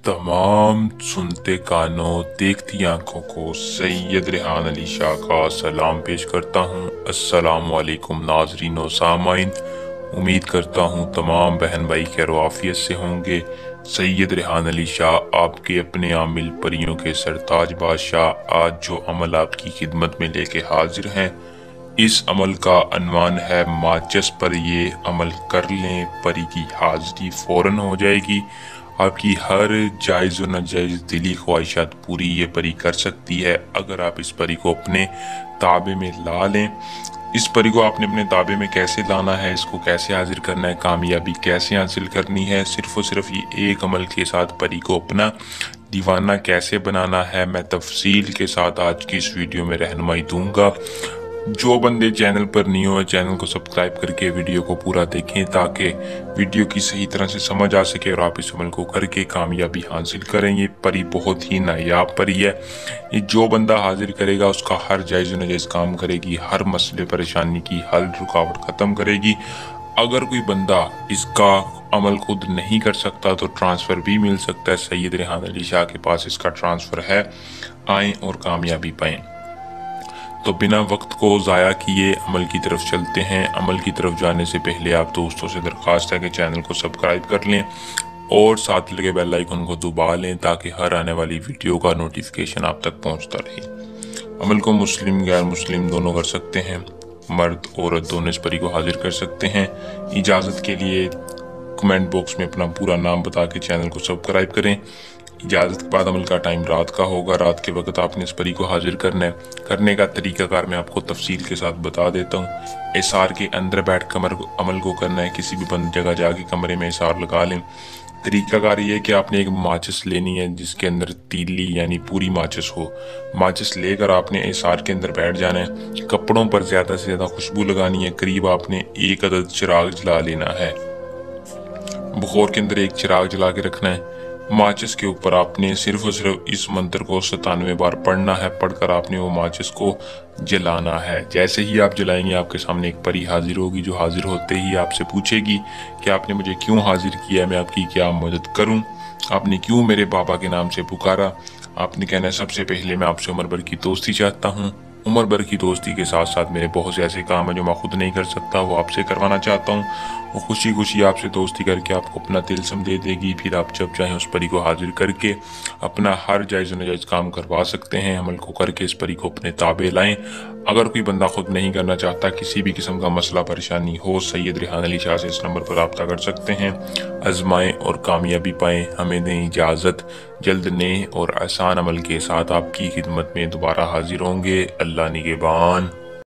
तमाम सुनते कानों देखती आंखों को सैयद रेहान अली शाह का सलाम पेश करता हूँ। अस्सलाम वालेकुम नाजरीन व सामाइन। उम्मीद करता हूँ तमाम बहन भाई खैर आफियत से होंगे। सैयद रेहान अली शाह आपके अपने आमिल परियों के सरताज बादशाह आज जो अमल आपकी खिदमत में लेके हाजिर हैं, इस अमल का अनवान है माचिस पर ये अमल कर लें, परी की हाजिरी फौरन हो जाएगी। आपकी हर जायज़ व नाजायज़ दिली ख्वाहिशात पूरी ये परी कर सकती है अगर आप इस परी को अपने ताबे में ला लें। इस परी को आपने अपने ताबे में कैसे लाना है, इसको कैसे हाजिर करना है, कामयाबी कैसे हासिल करनी है, सिर्फ और सिर्फ ये एक अमल के साथ परी को अपना दीवाना कैसे बनाना है, मैं तफसील के साथ आज की इस वीडियो में रहनुमाई दूंगा। जो बंदे चैनल पर नहीं हो चैनल को सब्सक्राइब करके वीडियो को पूरा देखें ताकि वीडियो की सही तरह से समझ आ सके और आप इस अमल को करके कामयाबी हासिल करें। ये परी बहुत ही नायाब परी है। ये जो बंदा हाजिर करेगा उसका हर जायज़ नाजायज़ काम करेगी, हर मसले परेशानी की हल रुकावट ख़त्म करेगी। अगर कोई बंदा इसका अमल खुद नहीं कर सकता तो ट्रांसफ़र भी मिल सकता है। सैयद रेहान अली शाह के पास इसका ट्रांसफ़र है, आएँ और कामयाबी पाएँ। तो बिना वक्त को ज़ाया किए अमल की तरफ चलते हैं। अमल की तरफ जाने से पहले आप दोस्तों से दरख्वास्त है कि चैनल को सब्सक्राइब कर लें और साथ लगे बेल आइकन को दबा लें ताकि हर आने वाली वीडियो का नोटिफिकेशन आप तक पहुंचता रहे। अमल को मुस्लिम गैर मुस्लिम दोनों कर सकते हैं, मर्द औरत दोनों इस परी को हाजिर कर सकते हैं। इजाज़त के लिए कमेंट बॉक्स में अपना पूरा नाम बता के चैनल को सब्सक्राइब करें। इजाज़त के बाद अमल का टाइम रात का होगा। रात के वक्त आपने इस परी को हाजिर करना है। करने का तरीकाकार मैं आपको तफसील के साथ बता देता हूँ। एसार के अंदर बैठ कर अमल को करना है। किसी भी बंद जगह जाके कमरे में एसार लगा लें। तरीकाकार ये है कि आपने एक माचिस लेनी है जिसके अंदर तीली यानी पूरी माचिस हो। माचिस लेकर आपने एसार के अंदर बैठ जाना है। कपड़ों पर ज़्यादा से ज़्यादा खुशबू लगानी है। करीब आपने एक अदद चिराग जला लेना है। बुखोर के अंदर एक चिराग जला के रखना है। माचिस के ऊपर आपने सिर्फ और सिर्फ इस मंत्र को 97 बार पढ़ना है। पढ़कर आपने वो माचिस को जलाना है। जैसे ही आप जलाएंगे आपके सामने एक परी हाजिर होगी जो हाजिर होते ही आपसे पूछेगी कि आपने मुझे क्यों हाजिर किया, मैं आपकी क्या मदद करूं, आपने क्यों मेरे बाबा के नाम से पुकारा। आपने कहना है सबसे पहले मैं आपसे उम्र भर की दोस्ती चाहता हूँ। उम्र भर की दोस्ती के साथ साथ मेरे बहुत से ऐसे काम है जो मैं खुद नहीं कर सकता, वो आपसे करवाना चाहता हूँ। वो खुशी खुशी आपसे दोस्ती करके आपको अपना तिलस्म दे देगी। फिर आप जब चाहें उस परी को हाजिर करके अपना हर जायज़ नाजायज़ काम करवा सकते हैं। अमल को करके इस परी को अपने ताबे लाएं। अगर कोई बंदा खुद नहीं करना चाहता, किसी भी किस्म का मसला परेशानी हो, सैयद रेहान अली शाह से इस नंबर पर रब्ता कर सकते हैं। आजमाएं और कामयाबी पाएं। हमें दें इजाज़त। जल्द नए और आसान अमल के साथ आपकी खिदमत में दोबारा हाजिर होंगे। अल्लाह निगहबान।